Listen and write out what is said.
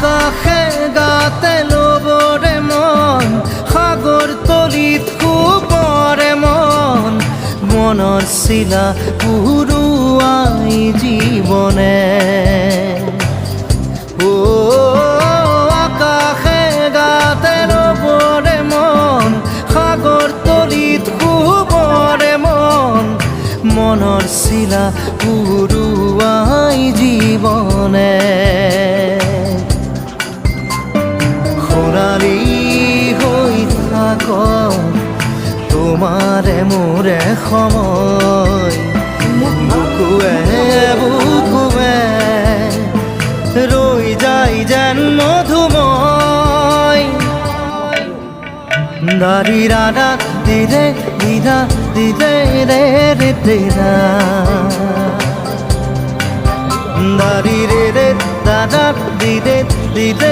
আকাশে গাতে ল'বৰে মন সাগৰ তলিত শুবৰে মন মনৰ চিলা পুৰুৱাই জীৱনে আকাশে গাতে ল'বৰে মন সাগৰ তলিত শুবৰে মন মনৰ চিলা পুৰুৱাই জীৱনে সোণালী হৈ থাক তোমাৰে মোৰে সময় বুকুৱে বুকুৱে ৰৈ যায় যেন মধুময় দাৰি ৰাধা দিদে দিদা দিদে ৰে ৰে তেৰা দাৰি ৰে ৰে দাদা দিদে দিদে